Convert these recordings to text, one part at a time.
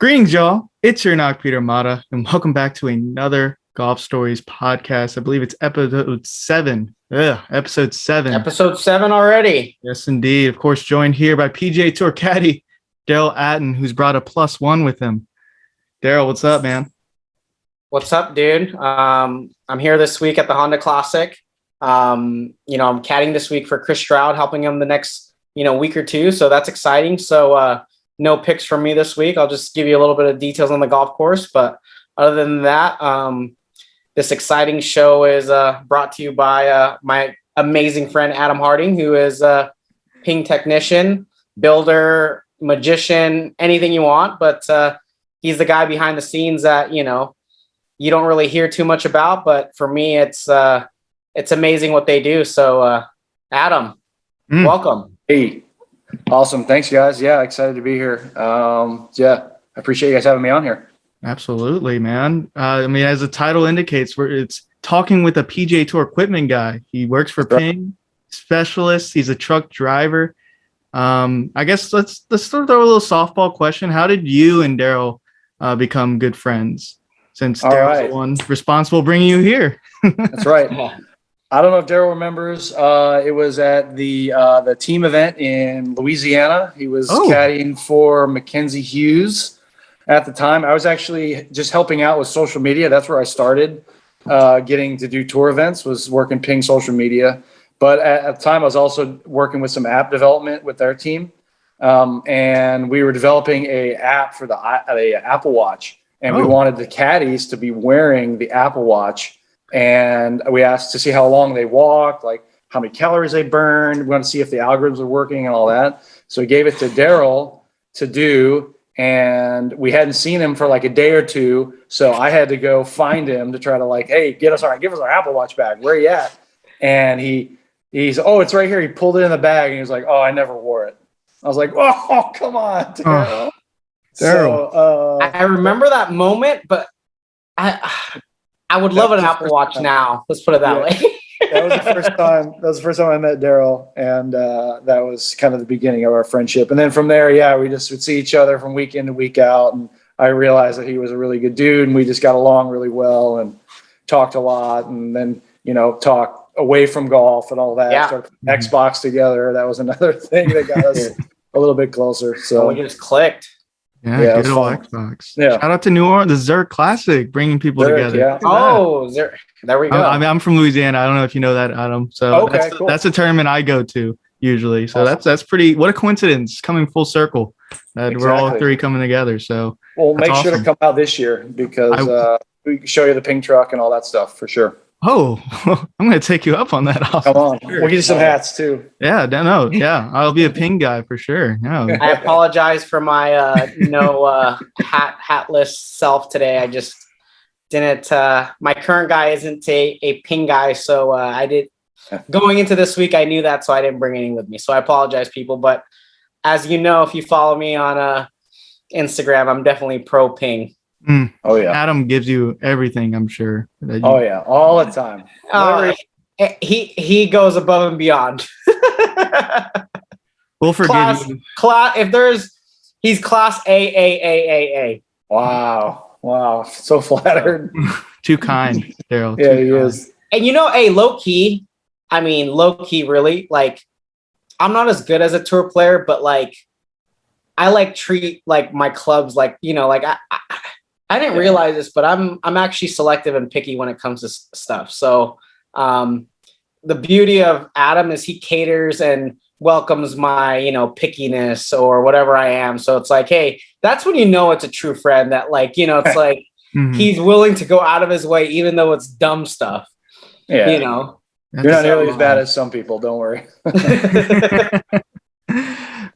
Greetings, y'all. It's your knock, Peter Mata, and welcome back to another Golf Stories podcast. I believe it's episode 7. Episode 7. Episode 7 already. Yes, indeed. Of course, joined here by PGA Tour caddy Daryl Atten, who's brought a +1 with him. Daryl, what's up, man? What's up, dude? I'm here this week at the Honda Classic. I'm caddying this week for Chris Stroud, helping him the next, week or two. So that's exciting. So, no picks from me this week. I'll just give you a little bit of details on the golf course. But other than that, this exciting show is brought to you by my amazing friend, Adam Harding, who is a ping technician, builder, magician, anything you want. But he's the guy behind the scenes that, you don't really hear too much about. But for me, it's amazing what they do. So, Adam, welcome. Hey. Awesome. Thanks, guys. Yeah, excited to be here. I appreciate you guys having me on here. Absolutely, man. As the title indicates, it's talking with a PGA Tour equipment guy. He works for Ping Specialist. He's a truck driver. I guess let's throw a little softball question. How did you and Daryl become good friends? Since Daryl's the one responsible bringing you here. That's right. I don't know if Daryl remembers. It was at the team event in Louisiana. He was caddying for Mackenzie Hughes at the time. I was actually just helping out with social media. That's where I started getting to do tour events, was working Ping social media. But at the time, I was also working with some app development with their team. And we were developing a app for the Apple Watch. And we wanted the caddies to be wearing the Apple Watch. And we asked to see how long they walked, like how many calories they burned. We wanted to see if the algorithms were working and all that. So we gave it to Daryl to do, and we hadn't seen him for like a day or two. So I had to go find him to try to hey, give us our Apple Watch bag. Where are you at? And he's, it's right here. He pulled it in the bag, and he was like, oh, I never wore it. I was like, oh, come on, Daryl. Daryl. I remember that moment, but I would love an Apple Watch now. Let's put it that way. That was the first time. That was the first time I met Daryl, and that was kind of the beginning of our friendship. And then from there, we just would see each other from week in to week out. And I realized that he was a really good dude, and we just got along really well and talked a lot. And then talk away from golf and all that. Yeah. Started Xbox together. That was another thing that got us a little bit closer. So we just clicked. Yeah, good old Xbox. Yeah. Shout out to New Orleans, the Zurich Classic, bringing people together. Yeah. Oh, there we go. I'm from Louisiana. I don't know if you know that, Adam. So cool. That's a tournament I go to usually. So that's pretty. What a coincidence, coming full circle. That We're all three coming together. So make sure to come out this year because we can show you the ping truck and all that stuff for sure. Oh, I'm going to take you up on that. Come on. Sure. We'll get you some hats too. Yeah, no. Yeah, I'll be a ping guy for sure. No. I apologize for my hatless self today. I just didn't. My current guy isn't a ping guy, so I did. Going into this week, I knew that, so I didn't bring any with me. So I apologize, people. But as you know, if you follow me on Instagram, I'm definitely pro ping. Oh yeah, Adam gives you everything, I'm sure. All the time. He goes above and beyond. We'll forgive you. He's class A. Wow, so flattered. Too kind, Daryl. Yeah, he is. And low key, really, I'm not as good as a tour player, but I treat my clubs I didn't realize this, but I'm actually selective and picky when it comes to stuff. So the beauty of Adam is he caters and welcomes my, pickiness or whatever I am. So it's hey, that's when it's a true friend that it's he's willing to go out of his way, even though it's dumb stuff. Yeah. You're not nearly as bad as some people. Don't worry.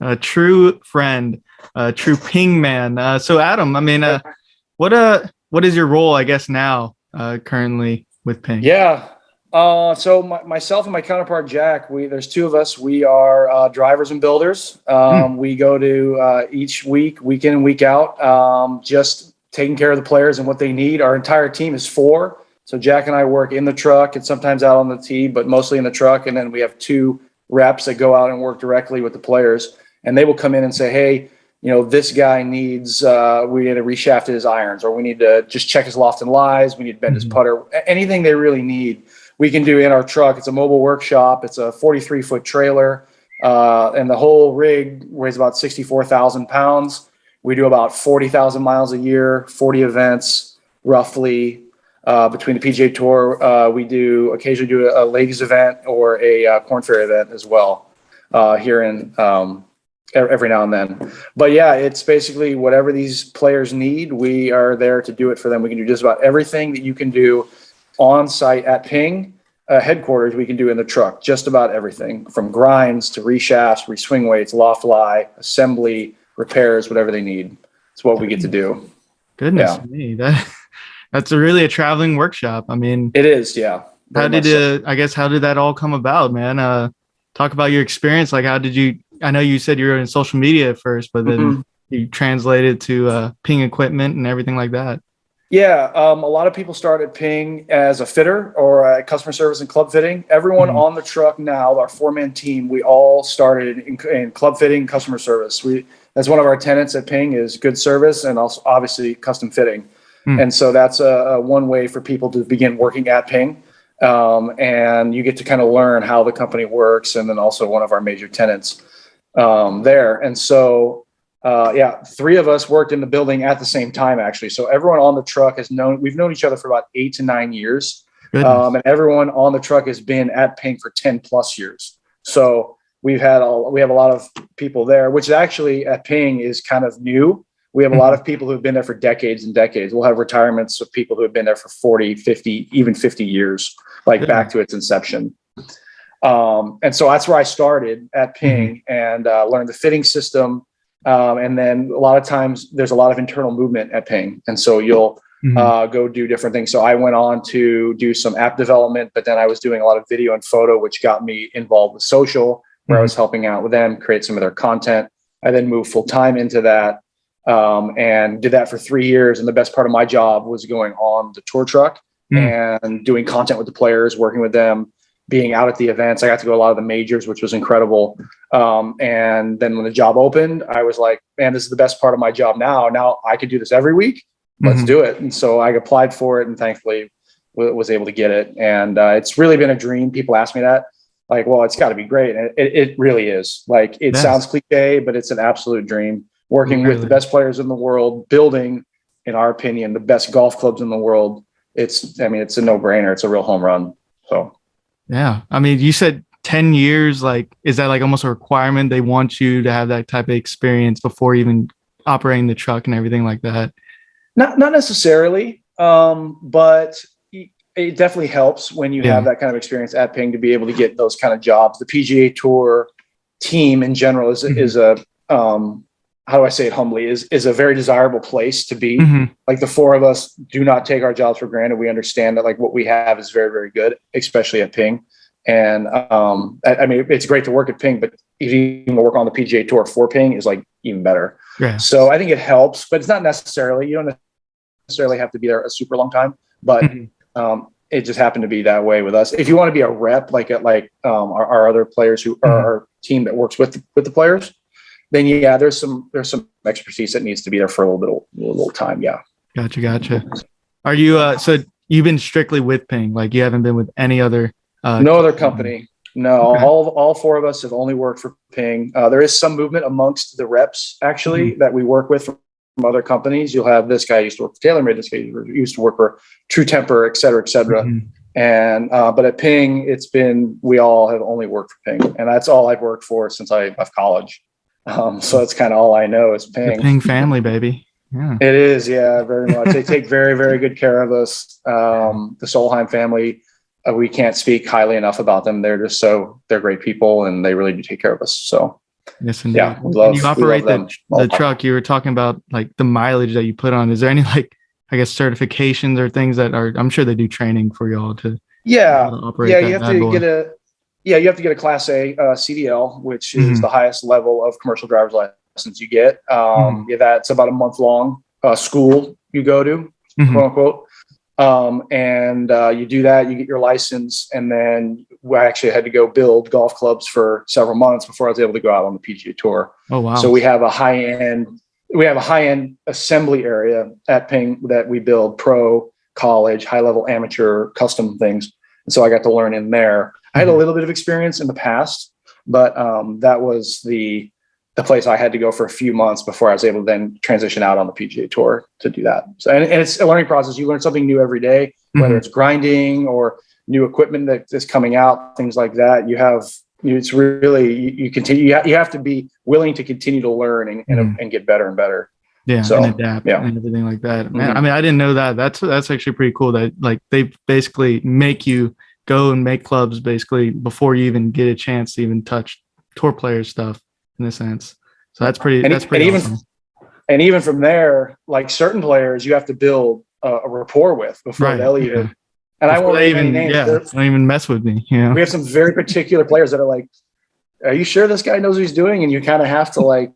A true friend, a true ping man. So Adam, what is your role, I guess, now currently with Ping? Yeah. So myself and my counterpart, Jack, there's two of us. We are drivers and builders. We go to each week in and week out, just taking care of the players and what they need. Our entire team is 4. So Jack and I work in the truck and sometimes out on the tee, but mostly in the truck. And then we have 2 reps that go out and work directly with the players. And they will come in and say, hey, this guy needs, we need to reshaft his irons, or we need to just check his loft and lies. We need to bend his putter. Anything they really need, we can do in our truck. It's a mobile workshop. It's a 43-foot trailer, and the whole rig weighs about 64,000 pounds. We do about 40,000 miles a year, 40 events roughly. Between the PGA Tour, we occasionally do a ladies event or a Corn Ferry event as well here in every now and then. But yeah, it's basically whatever these players need, we are there to do it for them. We can do just about everything that you can do on site at Ping headquarters. We can do in the truck, just about everything from grinds to reshafts, reswing weights, loft lie, assembly, repairs, whatever they need. It's what we get to do. Goodness me, that's really a traveling workshop. I mean, it is. Yeah. How did that all come about, man? Talk about your experience. Like, how did you? I know you said you were in social media at first, but then you translated to Ping equipment and everything like that. Yeah, a lot of people started Ping as a fitter or customer service and club fitting. Everyone on the truck now, our 4-man team, we all started in club fitting, customer service. That's one of our tenets at Ping is good service and also obviously custom fitting. And so that's one way for people to begin working at Ping. And you get to kind of learn how the company works, and then also one of our major tenants there. And so, 3 of us worked in the building at the same time, actually. So everyone on the truck we've known each other for about 8 to 9 years. And everyone on the truck has been at Ping for 10 plus years. So we have a lot of people there, which actually at Ping is kind of new. We have a lot of people who've been there for decades and decades. We'll have retirements of people who have been there for 40, 50, even 50 years, back to its inception. And so that's where I started at Ping and learned the fitting system. And then a lot of times there's a lot of internal movement at Ping. And so you'll go do different things. So I went on to do some app development, but then I was doing a lot of video and photo, which got me involved with social, where I was helping out with them, create some of their content. I then moved full time into that. And did that for 3 years. And the best part of my job was going on the tour truck and doing content with the players, working with them, being out at the events. I got to go to a lot of the majors, which was incredible. And then when the job opened, I was like, man, this is the best part of my job now. Now I could do this every week. Let's do it. And so I applied for it and thankfully was able to get it. And it's really been a dream. People ask me that. Like, well, it's got to be great. And it really is. Like, it sounds cliche, but it's an absolute dream. Working with the best players in the world, building, in our opinion, the best golf clubs in the world. It's a no-brainer. It's a real home run. So, yeah. I mean, you said 10 years. Like, is that like almost a requirement? They want you to have that type of experience before even operating the truck and everything like that? Not necessarily, but it definitely helps when you have that kind of experience at Ping to be able to get those kind of jobs. The PGA Tour team in general is a how do I say it humbly, is a very desirable place to be. Like, the 4 of us do not take our jobs for granted. We understand that what we have is very, very good, especially at Ping. And I mean, it's great to work at Ping, but if you can work on the PGA Tour for Ping is even better. Yeah. So I think it helps, but it's not necessarily, you don't necessarily have to be there a super long time, but it just happened to be that way with us. If you want to be a rep, our other players who are our team that works with the players, then there's some expertise that needs to be there for a little time. Yeah. Gotcha. Are you so you've been strictly with Ping? Like, you haven't been with any other? No other company. No, okay. All 4 of us have only worked for Ping. There is some movement amongst the reps actually that we work with from other companies. You'll have this guy used to work for TaylorMade, this guy used to work for True Temper, et cetera, et cetera. And but at Ping, we all have only worked for Ping, and that's all I've worked for since I left college. So that's kind of all I know is Ping. The Ping family, baby. Yeah, it is. Yeah, very much. They take very, very good care of us. The Solheim family, we can't speak highly enough about them. They're great people, and they really do take care of us. So, yes, indeed. Yeah, you operate the truck. You were talking about the mileage that you put on. Is there any certifications or things that are? I'm sure they do training for y'all to. Yeah, you have to get a Class A CDL, which is the highest level of commercial driver's license you get. That's about a month long school you go to, quote unquote. And you do that, you get your license, and then I actually had to go build golf clubs for several months before I was able to go out on the PGA Tour. Oh wow! So we have a high end assembly area at Ping that we build pro, college, high level, amateur, custom things. And so I got to learn in there. I had a little bit of experience in the past, but that was the place I had to go for a few months before I was able to then transition out on the PGA Tour to do that. So, and it's a learning process. You learn something new every day, whether it's grinding or new equipment that is coming out, things like that. It's really, you continue, you have to be willing to continue to learn and get better and better. Yeah, so, and adapt and everything like that. Man, I mean, I didn't know that. That's actually pretty cool that like they basically make you go and make clubs basically before you even get a chance to even touch tour player stuff in a sense. So that's pretty awesome. And even from there, like certain players you have to build a rapport with before they'll even and before I won't name any names. Don't even mess with me. You know? We have some very particular players that are like, are you sure this guy knows what he's doing? And you kind of have to like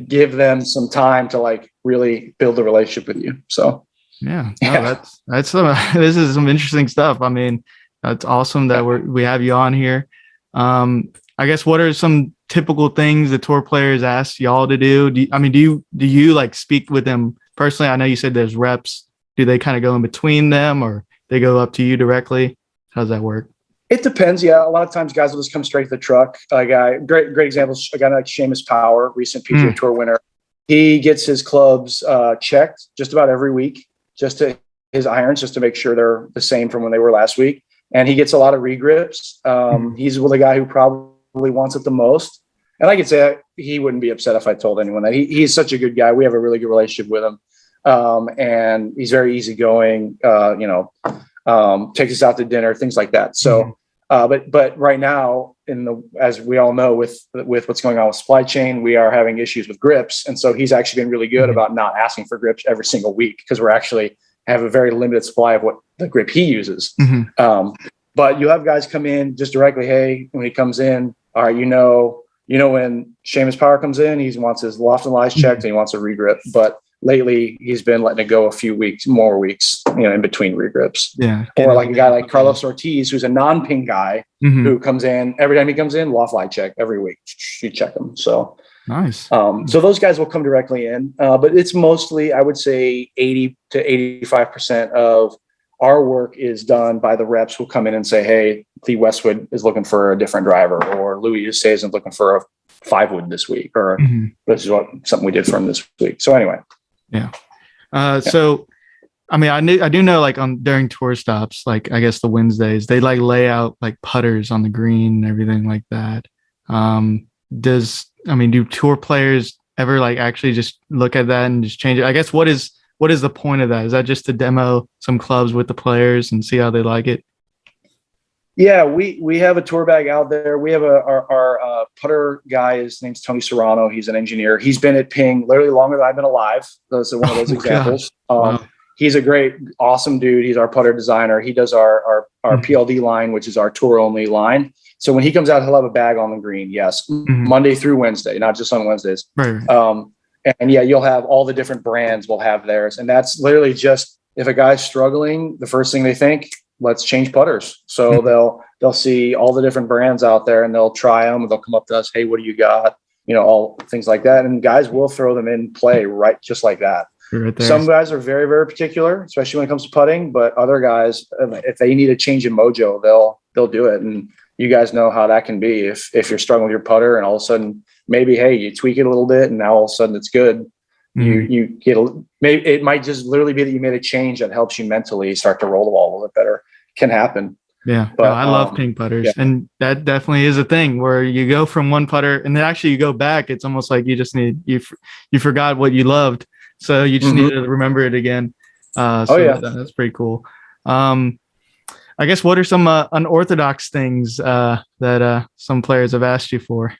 give them some time to like really build a relationship with you. So that's this is some interesting stuff. I mean, that's awesome that we have you on here. I guess what are some typical things the tour players ask y'all to do? Do you like speak with them personally? I know you said there's reps. Do they kind of go in between them or they go up to you directly? How does that work? It depends. Yeah. A lot of times guys will just come straight to the truck. Great examples. A guy like Seamus Power, recent PGA Tour winner. He gets his clubs checked just about every week, just to his irons, just to make sure they're the same from when they were last week. And he gets a lot of regrips. He's the guy who probably wants it the most. And I could say he wouldn't be upset if I told anyone that. He's such a good guy. We have a really good relationship with him. And he's very easygoing, takes us out to dinner, things like that. So, but right now as we all know, with what's going on with supply chain, we are having issues with grips. And so he's actually been really good about not asking for grips every single week because we're actually have a very limited supply of what the grip he uses. But you have guys come in just directly. Hey, when he comes in, all right, when Seamus Power comes in, he wants his loft and lies checked and he wants a regrip. But lately he's been letting it go a few more weeks, in between regrips. Yeah. Or like a guy like Carlos Ortiz, who's a non-ping guy who comes in every time he comes in, loft lie check every week. You check them. So nice. So those guys will come directly in, but it's mostly, I would say 80 to 85% of our work is done by the reps who come in and say, hey, Lee Westwood is looking for a different driver, or Louis Oosthuizen is looking for a 5-wood this week, or this is something we did for him this week. So anyway. Yeah. So, I mean, I do know like during tour stops, like I guess the Wednesdays, they like lay out like putters on the green and everything like that. Do tour players ever like actually just look at that and just change it? I guess what is the point of that? Is that just to demo some clubs with the players and see how they like it? Yeah, we have a tour bag out there. We have our putter guy. His name's Tony Serrano. He's an engineer. He's been at Ping literally longer than I've been alive. Those are one of those examples. Wow. He's a great, awesome dude. He's our putter designer. He does our PLD line, which is our tour only line. So when he comes out, he'll have a bag on the green. Yes, Monday through Wednesday, not just on Wednesdays. Right. And yeah, you'll have all the different brands will have theirs, and that's literally just if a guy's struggling, the first thing they think, let's change putters. So they'll see all the different brands out there and they'll try them. And they'll come up to us. Hey, what do you got? All things like that. And guys will throw them in play right just like that. Right there. Some guys are very, very particular, especially when it comes to putting. But other guys, if they need a change in mojo, they'll do it. And you guys know how that can be. If you're struggling with your putter and all of a sudden maybe, hey, you tweak it a little bit and now all of a sudden it's good. You get maybe it might just literally be that you made a change that helps you mentally start to roll the ball a little bit better. Can happen. Yeah, but I love ping putters, and that definitely is a thing where you go from one putter and then actually you go back. It's almost like you just need you forgot what you loved, so you just need to remember it again. That's pretty cool. I guess what are some unorthodox things that some players have asked you for?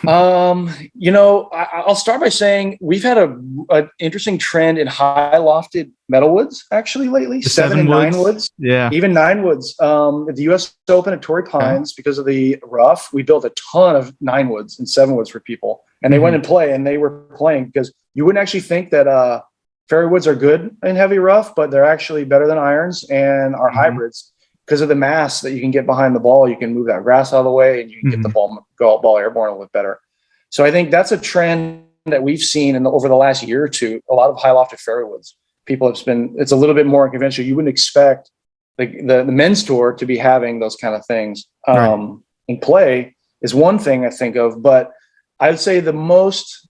I'll start by saying we've had an interesting trend in high lofted metal woods actually lately. 7 and 9 woods. Yeah. Even 9 woods. At the US Open at Torrey Pines, because of the rough, we built a ton of 9 woods and 7 woods for people. And they went and play and they were playing because you wouldn't actually think that fairway woods are good in heavy rough, but they're actually better than irons and our hybrids because of the mass that you can get behind the ball. You can move that grass out of the way, and you can get the ball airborne a little bit better. So I think that's a trend that we've seen over the last year or two. A lot of high lofted fairway woods. People have been. It's a little bit more unconventional. You wouldn't expect the men's tour to be having those kind of things in play is one thing I think of, but I would say the most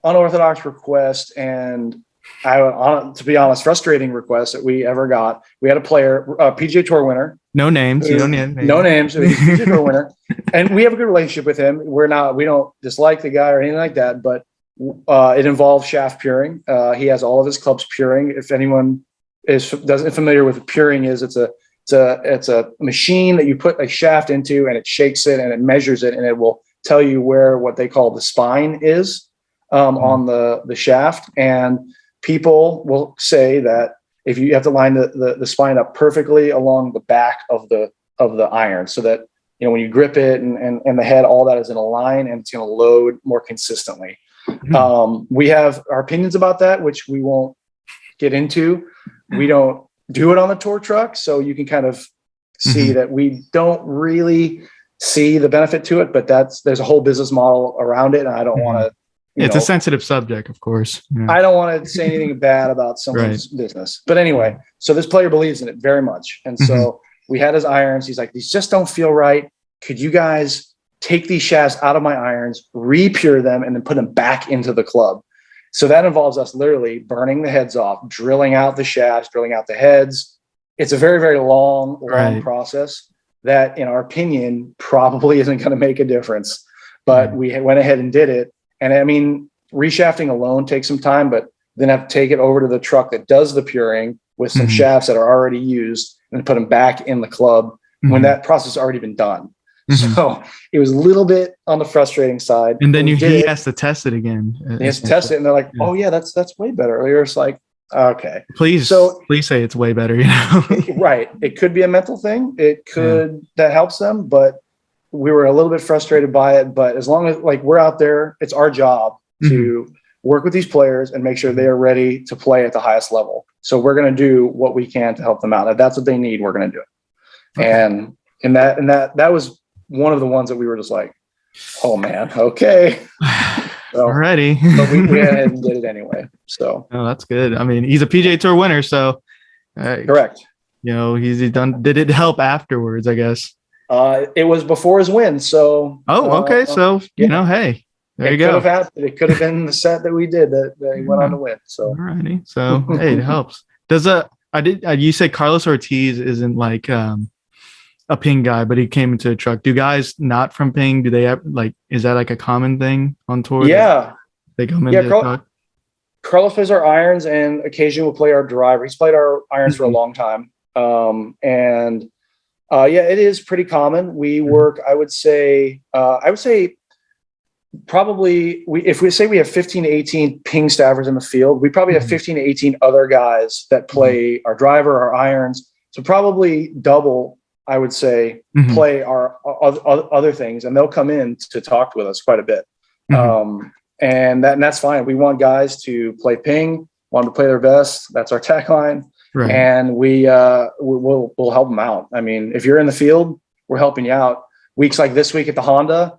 unorthodox request and to be honest, frustrating request that we ever got. We had a player, a PGA Tour winner. No names. You don't need names. No names. It was a PGA Tour winner, and we have a good relationship with him. We don't dislike the guy or anything like that, but it involves shaft puring. He has all of his clubs puring. If anyone isn't familiar with what puring is, it's a machine that you put a shaft into, and it shakes it and it measures it, and it will tell you where what they call the spine is on the shaft. And people will say that if you have to line the spine up perfectly along the back of the iron, so that when you grip it and the head, all that is in a line, and it's going to load more consistently. We have our opinions about that, which we won't get into. We don't do it on the tour truck, so you can kind of see that we don't really see the benefit to it, but there's a whole business model around it, and I don't want to. It's a sensitive subject, of course. Yeah. I don't want to say anything bad about someone's business, but anyway, so this player believes in it very much, and so we had his irons. He's like, these just don't feel right. Could you guys take these shafts out of my irons, re-pure them, and then put them back into the club? So that involves us literally burning the heads off, drilling out the shafts, drilling out the heads. It's a very, very long process that, in our opinion, probably isn't going to make a difference. But we went ahead and did it. And I mean, reshafting alone takes some time, but then have to take it over to the truck that does the puring with some shafts that are already used and put them back in the club when that process has already been done. So it was a little bit on the frustrating side. And then he has to test it again. He has to test it, and they're like, "Oh yeah, that's way better." You're just like, "Okay, please say it's way better." Right? It could be a mental thing. It could that helps them, but we were a little bit frustrated by it. But as long as we're out there, it's our job to work with these players and make sure they are ready to play at the highest level. So we're going to do what we can to help them out. If that's what they need, we're going to do it. Okay. And that was one of the ones that we were just like, oh man, okay. So, already. But we went ahead and did it anyway. So that's good. I mean, he's a PGA Tour winner, so correct. He's done. Did it help afterwards? I guess. It was before his win. So. Oh, okay. So hey, there you go. It could have been the set that we did that he went on to win. So. Alrighty. So hey, it helps. You say Carlos Ortiz isn't like a Ping guy, but he came into a truck. Do guys not from Ping, do they have is that like a common thing on tour? Yeah. They come into the truck? Carlos plays our irons and occasionally will play our driver. He's played our irons for a long time. It is pretty common. We work, I would say probably if we say we have 15 to 18 Ping staffers in the field, we probably have 15 to 18 other guys that play our driver, our irons. So probably double, I would say, play our other things, and they'll come in to talk with us quite a bit. And that's fine. We want guys to play Ping, want to play their best. That's our tagline. Right. And we'll help them out. I mean, if you're in the field, we're helping you out. Weeks like this week at the Honda,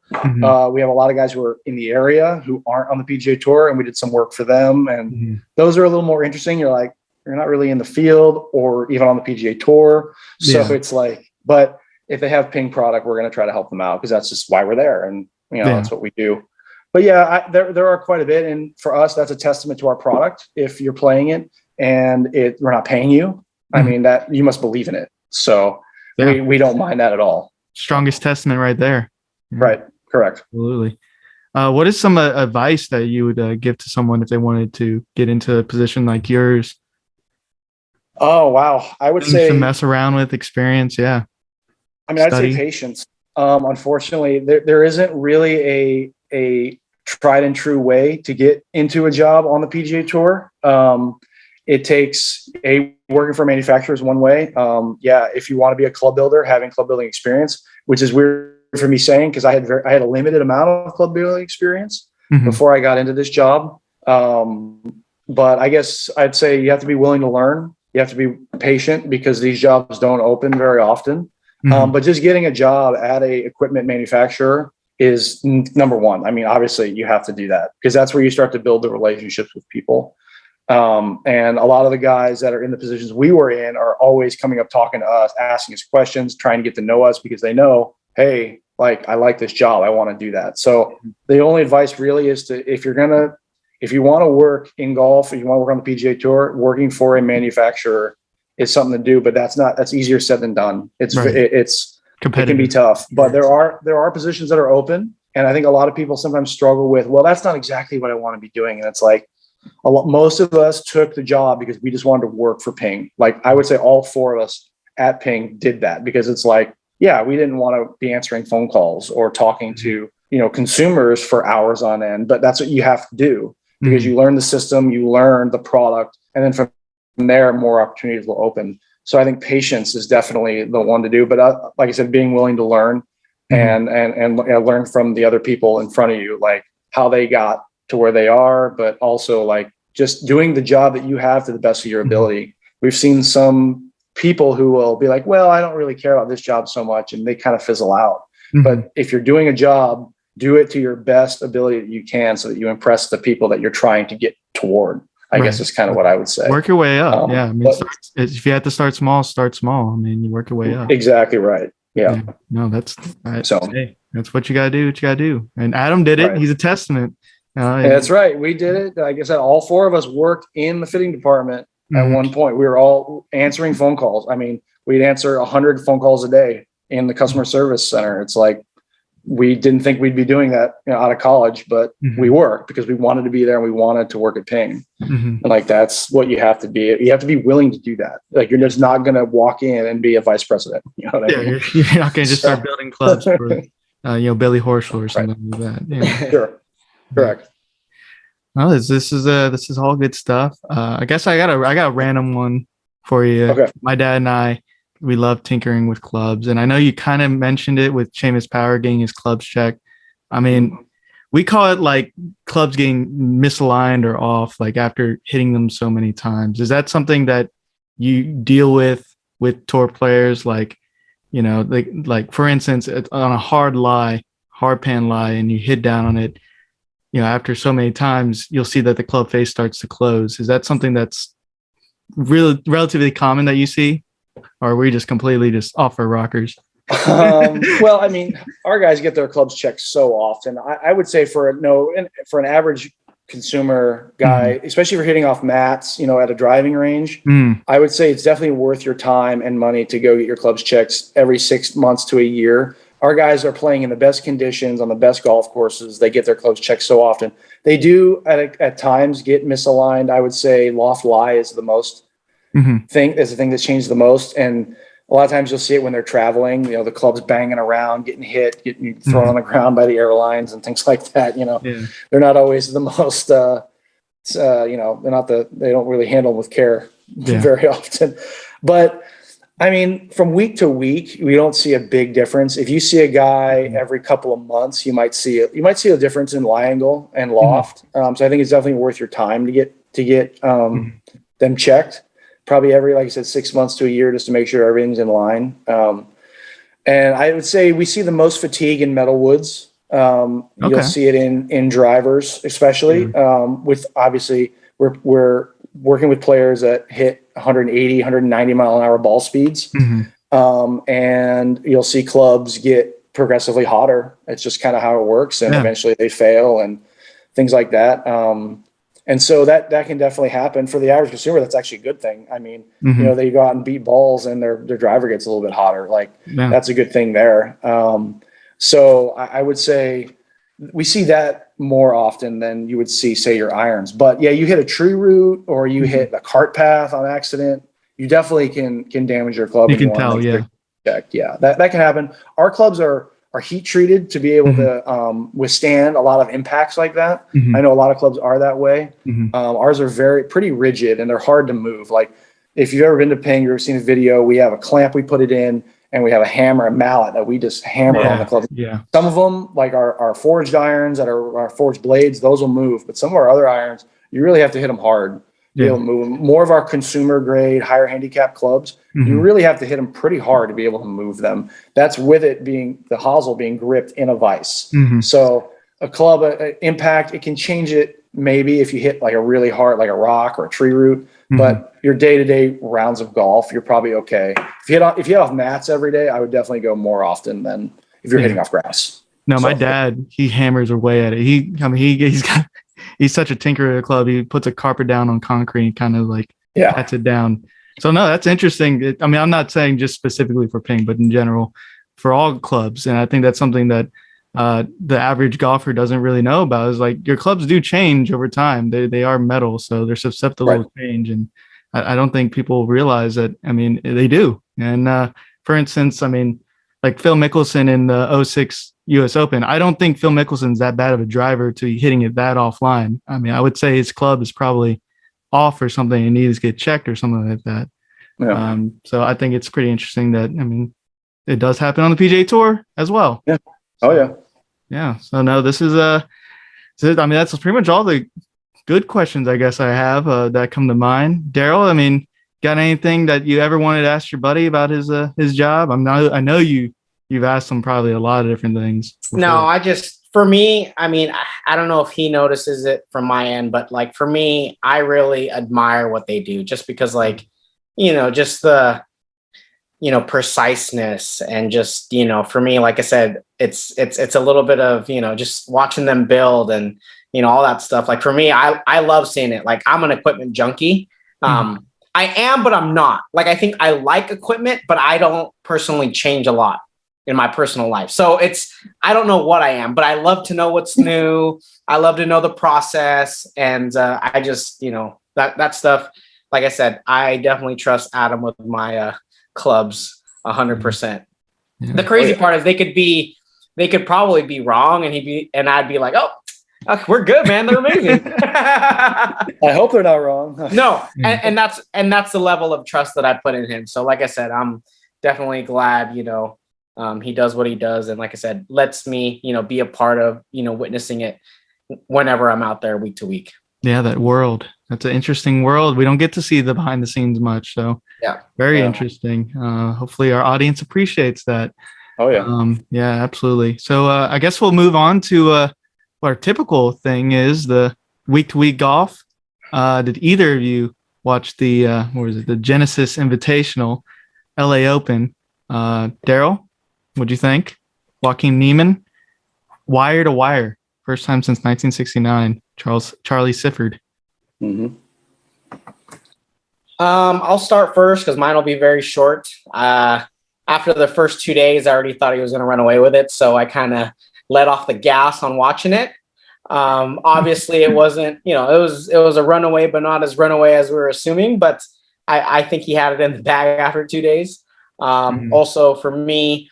we have a lot of guys who are in the area who aren't on the PGA Tour, and we did some work for them. And those are a little more interesting. You're not really in the field or even on the PGA Tour. So it's but if they have Ping product, we're going to try to help them out because that's just why we're there. And, that's what we do. But there are quite a bit. And for us, that's a testament to our product. If you're playing it and we're not paying you, I mean, that you must believe in it. So we don't mind that at all. Strongest testament right there. Yeah. Right. Correct. Absolutely. What is some advice that you would give to someone if they wanted to get into a position like yours? Oh, wow. I would say to mess around with experience. Yeah. I mean, I'd say patience. Unfortunately, there isn't really a tried and true way to get into a job on the PGA Tour. It takes working for a manufacturer is one way. If you want to be a club builder, having club building experience, which is weird for me saying because I had a limited amount of club building experience before I got into this job. But I guess I'd say you have to be willing to learn. You have to be patient because these jobs don't open very often. But just getting a job at a equipment manufacturer is number one. I mean, obviously you have to do that because that's where you start to build the relationships with people. And a lot of the guys that are in the positions we were in are always coming up, talking to us, asking us questions, trying to get to know us because they know, hey, like, I like this job. I want to do that. So the only advice really is to, if you want to work in golf, if you want to work on the PGA Tour, working for a manufacturer is something to do, but that's easier said than done. It can be tough, but there are positions that are open. And I think a lot of people sometimes struggle with, well, that's not exactly what I want to be doing. And it's like, most of us took the job because we just wanted to work for Ping. Like I would say all four of us at Ping did that because it's like, yeah, we didn't want to be answering phone calls or talking to, consumers for hours on end, but that's what you have to do because you learn the system, you learn the product, and then from there, more opportunities will open. So I think patience is definitely the one to do. But like I said, being willing to learn and learn from the other people in front of you, like how they got to where they are, but also like just doing the job that you have to the best of your ability. We've seen some people who will be like, well, I don't really care about this job so much, and they kind of fizzle out. But if you're doing a job, do it to your best ability that you can so that you impress the people that you're trying to get toward. I guess is kind of what I would say. Work your way up. Yeah. I mean, if you have to start small, start small. I mean, you work your way up. Exactly right. Yeah. No, that's right. So that's what you got to do. What you got to do. And Adam did it. Right. He's a testament. That's right. We did it. Like I said, all four of us worked in the fitting department at one point. We were all answering phone calls. I mean, we'd answer 100 phone calls a day in the customer service center. It's like, we didn't think we'd be doing that out of college, but we were because we wanted to be there and we wanted to work at Ping. And like, that's what you have to be. You have to be willing to do that. Like, you're just not going to walk in and be a vice president. You know what I mean? You're not going to just start building clubs for, Billy Horschel or something like that. Yeah. Sure. Correct. Well, this is all good stuff. I guess I got a random one for you. Okay. My dad and I, we love tinkering with clubs, and I know you kind of mentioned it with Seamus Power getting his clubs checked. I mean, we call it like clubs getting misaligned or off, like after hitting them so many times. Is that something that you deal with tour players? Like, like for instance, on a hard pan lie, and you hit down on it, after so many times, you'll see that the club face starts to close. Is that something that's really relatively common that you see? Or are we just completely just off our rockers? Well, I mean, our guys get their clubs checked so often. I would say for an average consumer guy, especially if you're hitting off mats, at a driving range, I would say it's definitely worth your time and money to go get your clubs checked every 6 months to a year. Our guys are playing in the best conditions on the best golf courses. They get their clubs checked so often. They do at times get misaligned. I would say loft lie is the most thing is the thing that's changed the most. And a lot of times you'll see it when they're traveling, the club's banging around, getting hit, getting thrown on the ground by the airlines and things like that. They're not always the most, they don't really handle them with care very often. But I mean, from week to week, we don't see a big difference. If you see a guy every couple of months, you might see a difference in lie angle and loft. So I think it's definitely worth your time to get them checked. Probably every, like I said, 6 months to a year, just to make sure everything's in line. And I would say we see the most fatigue in metal woods. You'll see it in drivers, especially with obviously we're working with players that hit 180, 190 mile an hour ball speeds. And you'll see clubs get progressively hotter. It's just kind of how it works. And eventually they fail and things like that. And so that can definitely happen for the average consumer. That's actually a good thing. I mean, they go out and beat balls and their driver gets a little bit hotter. Like that's a good thing there. So I would say we see that more often than you would see, say, your irons. But yeah, you hit a tree root or you hit a cart path on accident, you definitely can damage your club. You can tell, yeah. Yeah, that can happen. Our clubs are heat treated to be able to withstand a lot of impacts like that. I know a lot of clubs are that way. Ours are pretty rigid and they're hard to move. Like if you've ever been to Ping, you've ever seen a video, we have a clamp we put it in and we have a hammer, a mallet that we just hammer on the club. Yeah. Some of them, like our forged irons that are our forged blades, those will move. But some of our other irons, you really have to hit them hard to be able to move them. More of our consumer grade, higher handicap clubs, you really have to hit them pretty hard to be able to move them. That's with it being the hosel being gripped in a vise. So a club impact, it can change it maybe if you hit like a really hard, like a rock or a tree root. But your day-to-day rounds of golf, you're probably okay. If you hit off mats every day, I would definitely go more often than if you're hitting off grass. No, my dad, he hammers away at it. He's such a tinkerer at the club. He puts a carpet down on concrete and kind of like pats it down. So no, that's interesting. I'm not saying just specifically for ping, but in general for all clubs. And I think that's something that the average golfer doesn't really know about, is like your clubs do change over time. They are metal, so they're susceptible to change. And I don't think people realize that. I mean, they do. And for instance, I mean, like Phil Mickelson in the 06 US Open, I don't think Phil Mickelson's that bad of a driver to be hitting it that offline. I mean, I would say his club is probably off or something and needs to get checked or something like that. Yeah. So I think it's pretty interesting that, I mean, it does happen on the PGA Tour as well. Yeah. Oh, yeah. Yeah. So no, this is I mean, that's pretty much all the good questions I guess I have that come to mind. Daryl, I mean, got anything that you ever wanted to ask your buddy about his job? I know you've asked him probably a lot of different things before. No, for me, I mean, I don't know if he notices it from my end, but like for me, I really admire what they do just because like, just the, preciseness and just, for me, like I said, it's a little bit of, just watching them build and, all that stuff. Like for me, I love seeing it. Like I'm an equipment junkie. I am, but I'm not. Like, I think I like equipment, but I don't personally change a lot in my personal life. So I don't know what I am, but I love to know what's new. I love to know the process. And I just, that stuff, like I said, I definitely trust Adam with my clubs 100%. Yeah. The crazy part is they could probably be wrong and I'd be like, oh, okay, we're good, man. They're amazing. I hope they're not wrong. No. And that's the level of trust that I put in him. So like I said, I'm definitely glad, he does what he does. And like I said, lets me, be a part of, witnessing it whenever I'm out there week to week. Yeah, that world. That's an interesting world. We don't get to see the behind the scenes much. So very interesting. Hopefully our audience appreciates that. Oh, yeah. Yeah, absolutely. So I guess we'll move on to what our typical thing is, the week-to-week golf. Did either of you watch the, the Genesis Invitational LA Open? Daryl, what'd you think? Joaquin Niemann, wire to wire. First time since 1969. Charlie Sifford. I'll start first because mine will be very short. After the first 2 days, I already thought he was going to run away with it, so I kind of let off the gas on watching it. Obviously, it wasn't. It was a runaway, but not as runaway as we were assuming. But I think he had it in the bag after 2 days. Also, for me,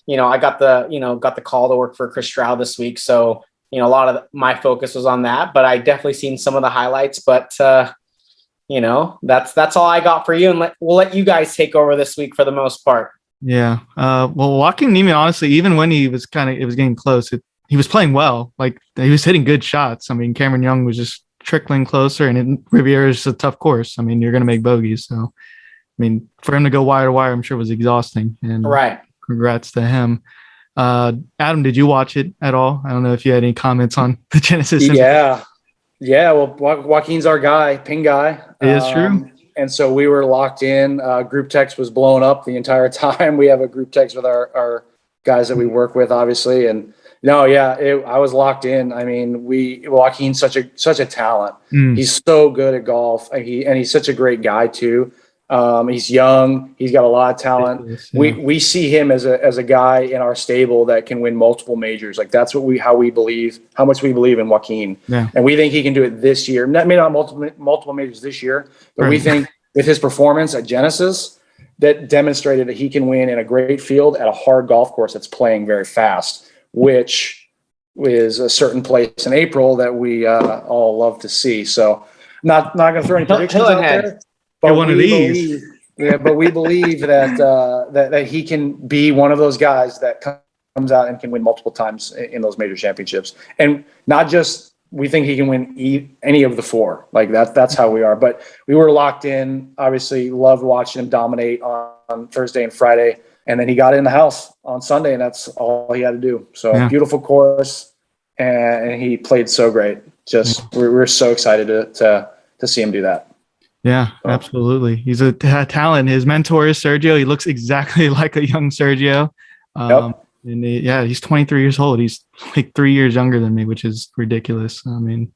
I got the call to work for Chris Stroud this week, so. A lot of my focus was on that, but I definitely seen some of the highlights, but that's all I got for you. And we'll let you guys take over this week for the most part. Yeah. Well, Joaquin Niemann, honestly, even when it was getting close, he was playing well. Like he was hitting good shots. I mean, Cameron Young was just trickling closer, and Riviera is a tough course. I mean, you're going to make bogeys. So, I mean, for him to go wire to wire, I'm sure was exhausting. And congrats to him. Adam, did you watch it at all? I don't know if you had any comments on the Genesis. Yeah. Well, Joaquin's our guy, ping guy. It is true. And so we were locked in. Group text was blowing up the entire time. We have a group text with our guys that we work with, obviously. And I was locked in. I mean, Joaquin's such a talent. He's so good at golf. And he's such a great guy too. He's young. He's got a lot of talent. Yeah. We see him as a guy in our stable that can win multiple majors. Like that's how much we believe in Joaquin. Yeah. And we think he can do it this year. Maybe not multiple majors this year, but we think with his performance at Genesis, that demonstrated that he can win in a great field at a hard golf course that's playing very fast, which is a certain place in April that we all love to see. So not going to throw any predictions out there. But one of these. But we believe that he can be one of those guys that comes out and can win multiple times in those major championships, and not just we think he can win any of the four. Like that's how we are. But we were locked in. Obviously, loved watching him dominate on Thursday and Friday, and then he got in the house on Sunday, and that's all he had to do. So beautiful course, and he played so great. We're so excited to see him do that. Yeah, absolutely. He's a talent. His mentor is Sergio. He looks exactly like a young Sergio. And he's 23 years old. He's like 3 years younger than me, which is ridiculous. I mean,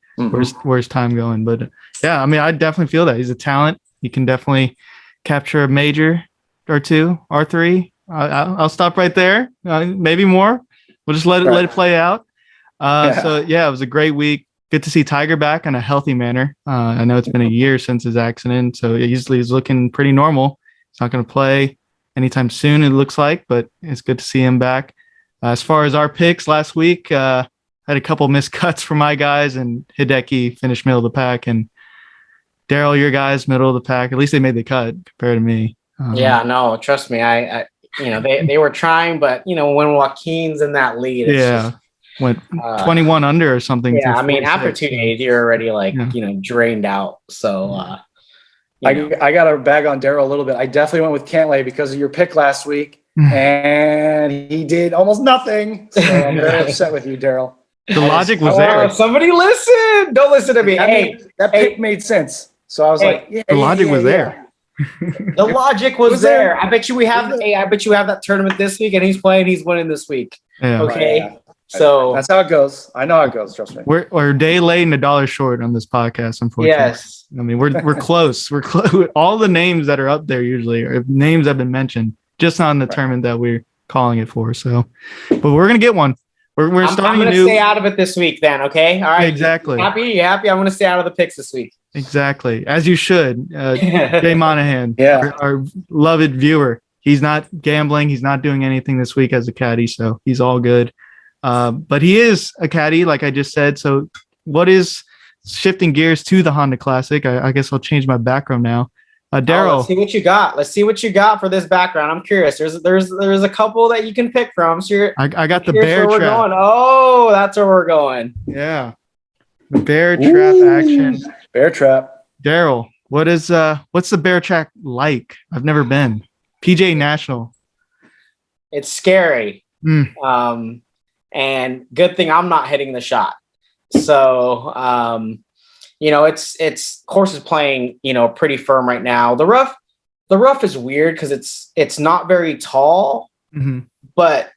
where's time going? But yeah, I mean, I definitely feel that he's a talent. He can definitely capture a major or two or three. I'll stop right there. Maybe more. We'll just let it play out. So yeah, it was a great week. Good to see Tiger back in a healthy manner. I know it's been a year since his accident, so he's looking pretty normal. He's not going to play anytime soon, it looks like, but it's good to see him back. As far as our picks last week, had a couple missed cuts for my guys, and Hideki finished middle of the pack, and Daryl, your guys, middle of the pack. At least they made the cut compared to me. Yeah, no, trust me. I they were trying, but when Joaquin's in that lead, it's went 21 under or something. Yeah, I mean, after 2 days, you're already drained out. So I got to bag on Daryl a little bit. I definitely went with Cantlay because of your pick last week, and he did almost nothing. So I'm very upset with you, Daryl. The logic was there. Somebody listen. Don't listen to me. That pick made sense. So I was the logic was there. The logic was there. I bet you we have. I bet you have that tournament this week, and he's winning this week. Yeah. Okay. Right, yeah. So that's how it goes. I know how it goes. Trust me. We're a day late and $1 short on this podcast, unfortunately. Yes. I mean, we're close. We're close. All the names that are up there usually are names have been mentioned, just not in the tournament that we're calling it for. So, but we're gonna get one. We're starting. I'm gonna stay out of it this week, then. Okay. All right. Exactly. You happy? I'm gonna stay out of the picks this week. Exactly, as you should. Jay Monahan, our beloved viewer. He's not gambling. He's not doing anything this week as a caddy, so he's all good. But he is a caddy, like I just said. So what is shifting gears to the Honda Classic? I guess I'll change my background now. Daryl, let's see what you got. Let's see what you got for this background. I'm curious. There's a couple that you can pick from. So I got the bear trap. Going. Oh, that's where we're going. Yeah, the bear trap action. Bear trap. Daryl, what's the bear trap like? I've never been. PGA National. It's scary. And good thing I'm not hitting the shot. So, it's course is playing, pretty firm right now. The rough is weird because it's not very tall, but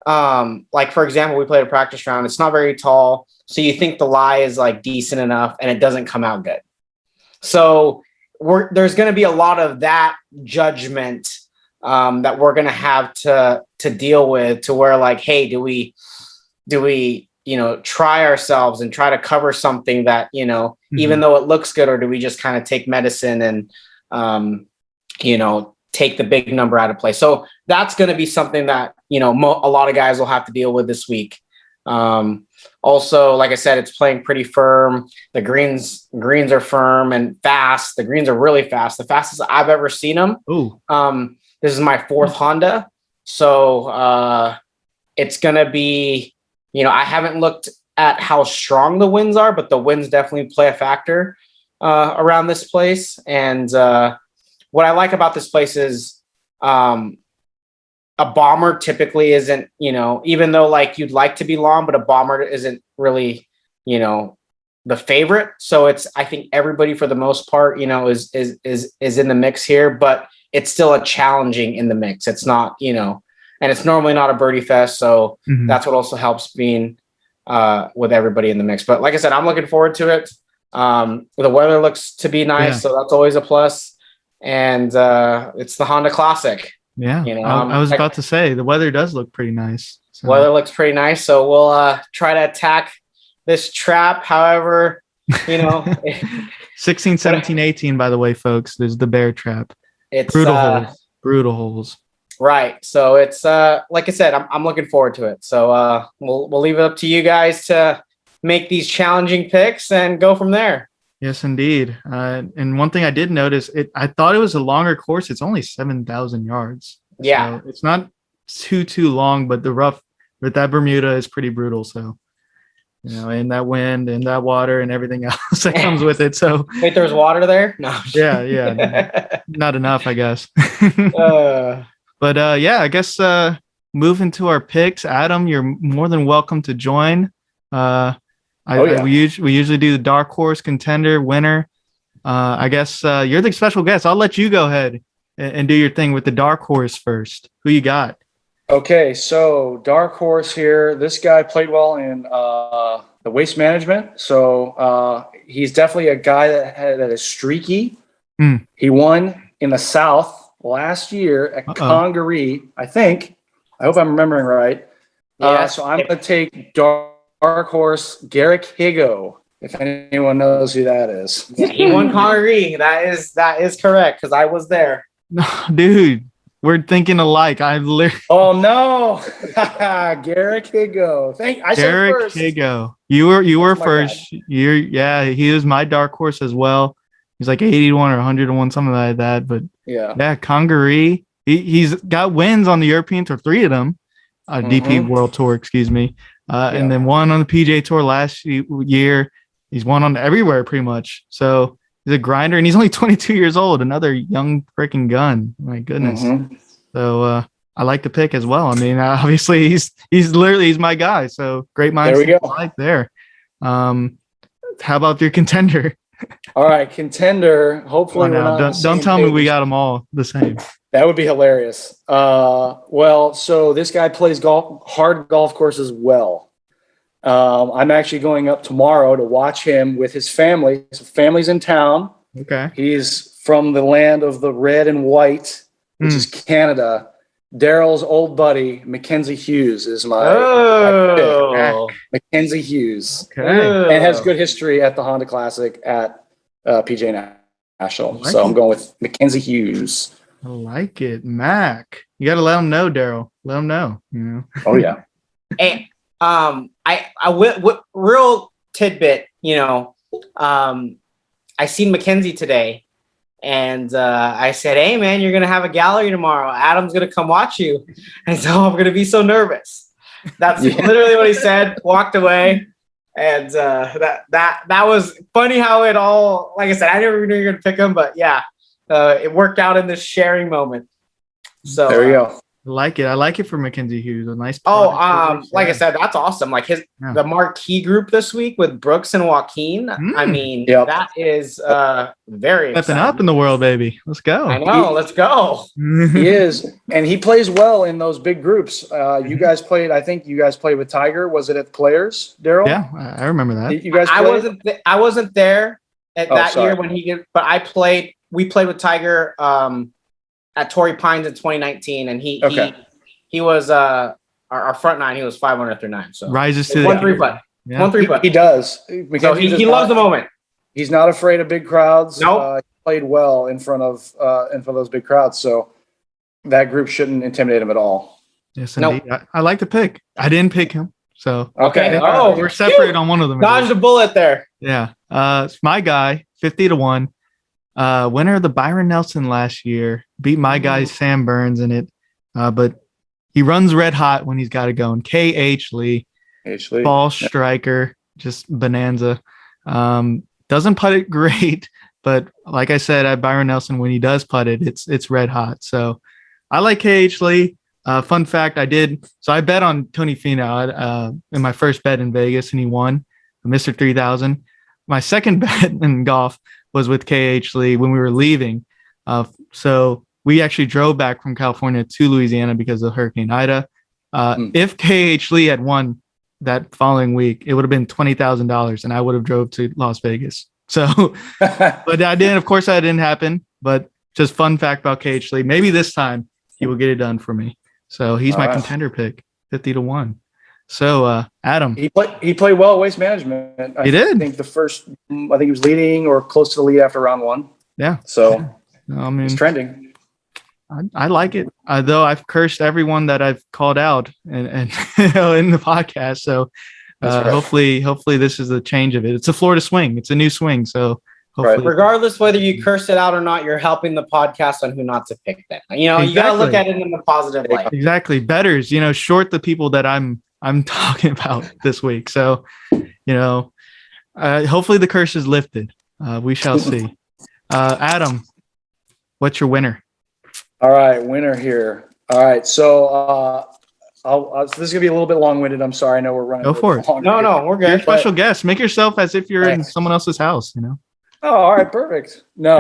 like for example, we played a practice round. It's not very tall, so you think the lie is like decent enough, and it doesn't come out good. So there's going to be a lot of that judgment that we're going to have to deal with, to where like, hey, do we try ourselves and try to cover something that, even though it looks good, or do we just kind of take medicine and, take the big number out of play? So that's going to be something that, a lot of guys will have to deal with this week. Also, like I said, it's playing pretty firm. The greens are firm and fast. The greens are really fast. The fastest I've ever seen them. Ooh. This is my fourth Honda. So it's going to be, I haven't looked at how strong the winds are, but the winds definitely play a factor around this place. And what I like about this place is a bomber typically isn't, even though like you'd like to be long, but a bomber isn't really, the favorite. So I think everybody for the most part, is in the mix here, but it's still a challenging in the mix. It's not, and it's normally not a birdie fest. So that's what also helps being with everybody in the mix. But like I said, I'm looking forward to it. The weather looks to be nice, so that's always a plus. And it's the Honda Classic. Yeah, I was about to say the weather does look pretty nice. So. Weather looks pretty nice, so we'll try to attack this trap. However, 16, 17, 18. By the way, folks, there's the bear trap. It's brutal holes. Right. So it's like I said, I'm looking forward to it. So we'll leave it up to you guys to make these challenging picks and go from there. Yes, indeed. And one thing I did notice, I thought it was a longer course. It's only 7,000 yards. Yeah. So it's not too long, but the rough with that Bermuda is pretty brutal. So and that wind and that water and everything else that comes with it. So Wait, there's water there? No. yeah, not enough, I guess. uh, But yeah, I guess moving to our picks, Adam, you're more than welcome to join. We usually do the dark horse, contender, winner. I guess you're the special guest. I'll let you go ahead and do your thing with the dark horse first. Who you got? Okay, so dark horse here. This guy played well in the waste management. So he's definitely a guy that is streaky. He won in the South last year at Congaree, I think. I hope I'm remembering right. So I'm going to take dark horse Garrick Higo, if anyone knows who that is. Yeah, he won Congaree. That is correct because I was there. No, dude. We're thinking alike. Oh no, Garrick Higo. Garrick Higo. You were first. He is my dark horse as well. He's like 81 or 101, something like that. But yeah, Congaree. He's got wins on the European Tour, 3 of them. DP World Tour, excuse me. And then 1 on the PGA Tour last year. He's won on everywhere pretty much. So he's a grinder, and he's only 22 years old. Another young freaking gun. My goodness. So I like the pick as well. I mean, obviously he's my guy. So great minds like there. How about your contender? All right, contender. Hopefully, don't tell me we got them all the same. That would be hilarious. Well, so this guy plays hard golf courses well. I'm actually going up tomorrow to watch him with his family. His family's in town. Okay. He's from the land of the red and white, which is Canada. Daryl's old buddy, Mackenzie Hughes, is my pick. Mackenzie Hughes. Okay. And has good history at the Honda Classic at PGA National. So I'm going with Mackenzie Hughes. I like it. Mac. You got to let him know, Daryl. Let him know. Oh, yeah. Hey, real tidbit, I seen Mackenzie today, and I said, hey, man, you're going to have a gallery tomorrow. Adam's going to come watch you. And so I'm going to be so nervous. That's literally what he said, walked away. And that was funny how it all, like I said, I never knew you were going to pick him, but yeah, it worked out in this sharing moment. So there you go. I like it for Mackenzie Hughes. A nice. Like I said, that's awesome. Like the marquee group this week with Brooks and Joaquin. I mean, that is very stepping up in the world, baby. Let's go. I know. Let's go. He is, and he plays well in those big groups. You guys played. I think you guys played with Tiger. Was it at Players, Daryl? Yeah, I remember that. You guys. I wasn't there at that year when he did, but I played. We played with Tiger. At Torrey Pines in 2019, and he was our front nine. He was 5 under through 9. So rises to 1-3 putt. 1-3 putt. He does. So he loves the moment. He's not afraid of big crowds. Nope. He played well in front of those big crowds. So that group shouldn't intimidate him at all. Yes, indeed. Nope. I like the pick. I didn't pick him. So okay. We're separated on one of them. Dodged a bullet there. Yeah. It's my guy, 50-1. Winner of the Byron Nelson last year, beat my guy Sam Burns in it, but he runs red hot when he's got to go. And KH Lee, ball striker, just bonanza. Doesn't putt it great, but like I said, at Byron Nelson, when he does putt it, it's red hot. So I like KH Lee. Fun fact, I bet on Tony Finau in my first bet in Vegas, and he won Mr. 3000. My second bet in golf was with KH Lee when we were leaving. So we actually drove back from California to Louisiana because of Hurricane Ida. If KH Lee had won that following week, it would have been $20,000 and I would have drove to Las Vegas. So, but I didn't, of course that didn't happen, but just fun fact about KH Lee. Maybe this time he will get it done for me. So he's my contender pick, 50-1. So, Adam, he played well at Waste Management. I think he was leading or close to the lead after round 1. Yeah. So, I mean, it's trending. I like it. Though I've cursed everyone that I've called out and in the podcast. So, hopefully this is the change of it. It's a Florida swing. It's a new swing. So, hopefully, regardless whether you cursed it out or not, you're helping the podcast on who not to pick. Then you got to look at it in the positive light. Exactly. Betters, short the people that I'm talking about this week. So, hopefully the curse is lifted. We shall see. Adam, what's your winner? All right, winner here. All right, so this is gonna be a little bit long-winded. I'm sorry. I know we're running. Go for it. No, we're good. You're a special guest. Make yourself as if you're in someone else's house. Oh, all right, perfect. No,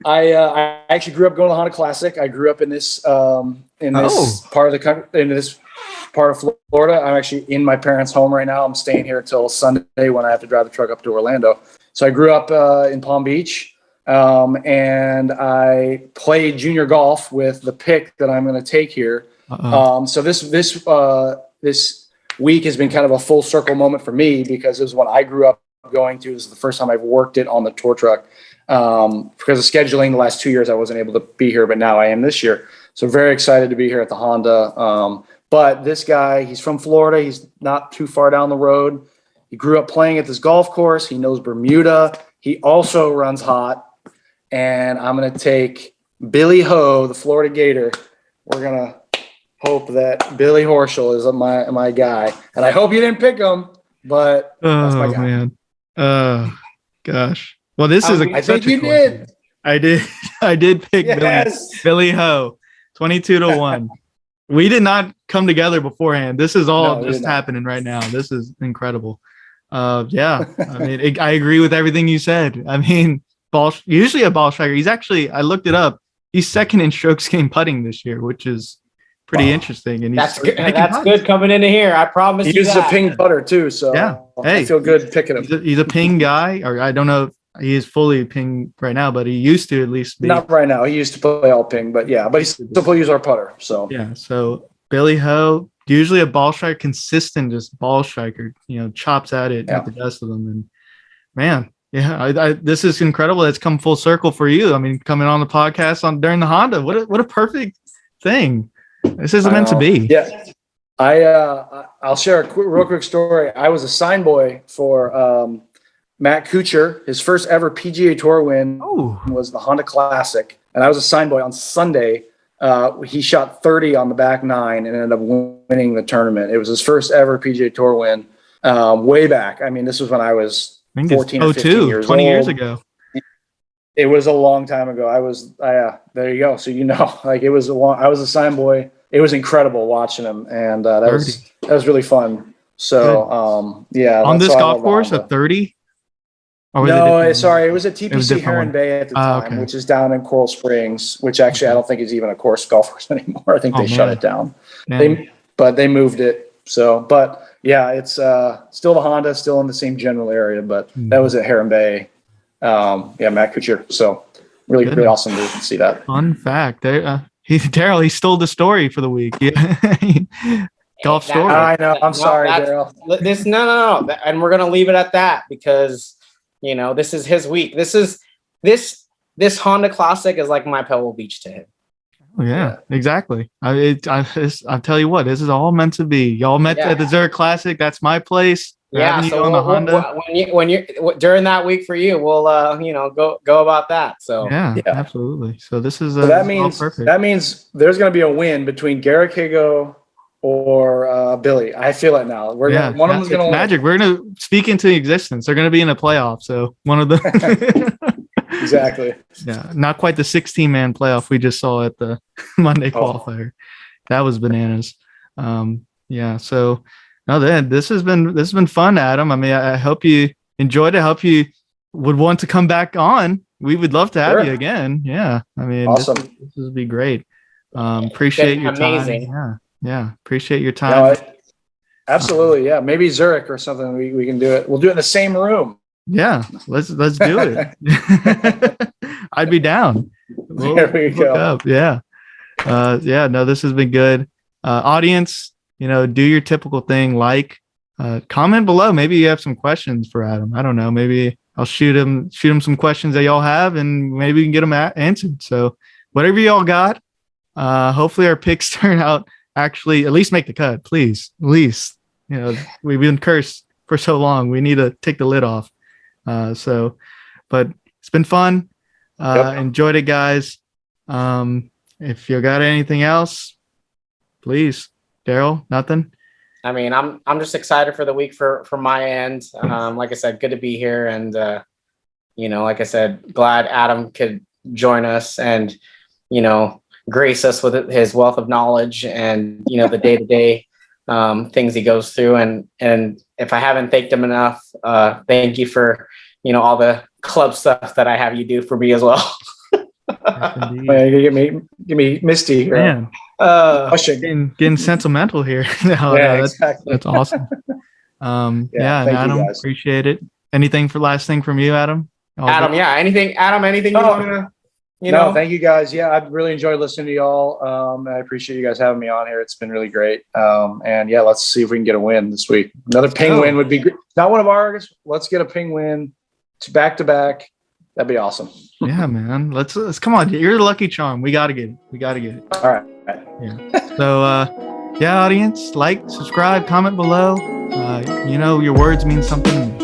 I actually grew up going to the Honda Classic. I grew up in this part of the country, in this part of Florida. I'm actually in my parents' home right now. I'm staying here till Sunday when I have to drive the truck up to Orlando. So I grew up in Palm Beach, and I played junior golf with the pick that I'm going to take here. So this week has been kind of a full circle moment for me because it was when I grew up going to. It was the first time I've worked it on the tour truck. Because of scheduling the last 2 years, I wasn't able to be here, but now I am this year. So very excited to be here at the Honda. But this guy, he's from Florida. He's not too far down the road. He grew up playing at this golf course. He knows Bermuda. He also runs hot. And I'm going to take Billy Ho, the Florida Gator. We're going to hope that Billy Horschel is my guy. And I hope you didn't pick him, but that's my guy. Man. Oh, gosh. Well, this is I think you did. I did pick Billy Ho, 22-1. We did not come together beforehand. This is all just happening right now. This is incredible. Yeah, I mean, I agree with everything you said. I mean, usually a ball striker. He's actually, I looked it up. He's second in strokes gained putting this year, which is pretty interesting. And that's good. That's good coming into here. I promise you. He uses a ping putter too, so yeah. Hey, I feel good picking him. He's a ping guy, or I don't know. He is fully ping right now, but he used to at least be. Not right now. He used to play all ping, but yeah, but he still uses our putter. So yeah. So Billy Ho, usually a ball striker, consistent, just ball striker. Chops at it at the best of them. And man, yeah, this is incredible. It's come full circle for you. I mean, coming on the podcast during the Honda. What a perfect thing. This is meant to be. Yeah. I'll share a real quick story. I was a sign boy for Matt Kuchar. His first ever PGA Tour win was the Honda Classic, and I was a sign boy on Sunday. He shot 30 on the back nine and ended up winning the tournament. It was his first ever PGA Tour win, way back. I mean, this was when I was 14 or 15 years 20 old. years ago. It was a long time ago. There you go. So I was a sign boy. It was incredible watching him, and that was really fun. So yeah. On this golf course, a 30. No, sorry, it was at TPC Heron Bay at the time, which is down in Coral Springs. Which actually, I don't think is even a golf course anymore. I think they shut it down. They moved it. So, but yeah, it's still the Honda, still in the same general area, but that was at Heron Bay. Matt Kuchar. So really awesome to see that. Fun fact. Daryl, he stole the story for the week. Yeah. Golf story. I know. I'm sorry, Daryl. No. And we're going to leave it at that because, this is his week. This Honda Classic is like my Pebble Beach to him. Yeah, exactly. I tell you what, this is all meant to be. Y'all met at the Zurich Classic. That's my place. Yeah, so on the Honda. When you during that week for you, we'll go about that. So yeah, absolutely. So this is that means there's going to be a win between Garrick Higo or Billy. I feel it now. One of them is going to magic. We're going to speak into existence. They're going to be in a playoff. So one of them. Exactly. Yeah, not quite the 16-man playoff we just saw at the Monday qualifier. That was bananas. Yeah. So. No, this has been fun, Adam. I mean, I hope you enjoyed it. I hope you would want to come back on. We would love to have you again. Yeah. I mean, awesome. This would be great. Appreciate your amazing time. Yeah. Appreciate your time. Absolutely. Yeah. Maybe Zurich or something. We can do it. We'll do it in the same room. Yeah. Let's do it. I'd be down. There we go. Yeah. No, this has been good. Audience, do your typical thing, comment below. Maybe you have some questions for Adam. I don't know. Maybe I'll shoot him some questions that y'all have, and maybe we can get them answered. So whatever y'all got, hopefully our picks turn out actually at least make the cut, please. At least, we've been cursed for so long. We need to take the lid off. But it's been fun. Enjoyed it, guys. If you got anything else, please. Daryl, nothing? I mean, I'm just excited for the week for my end. Like I said, good to be here, and like I said, glad Adam could join us and grace us with his wealth of knowledge and the day to day things he goes through. And if I haven't thanked him enough, thank you for all the club stuff that I have you do for me as well. Man, give me misty here. Man, getting sentimental here. No, yeah, exactly. That's awesome. Yeah, and Adam, appreciate it. Anything for last thing from you, Adam? Adam, yeah. Anything you want to? No, thank you guys. Yeah, I've really enjoyed listening to y'all. I appreciate you guys having me on here. It's been really great. And yeah, let's see if we can get a win this week. Another ping win would be great. Not one of ours. Let's get a ping win. It's back to back. That'd be awesome. Yeah, man. Let's come on. You're the lucky charm. We gotta get it. All right. Yeah. So yeah, audience, like, subscribe, comment below. Your words mean something to me.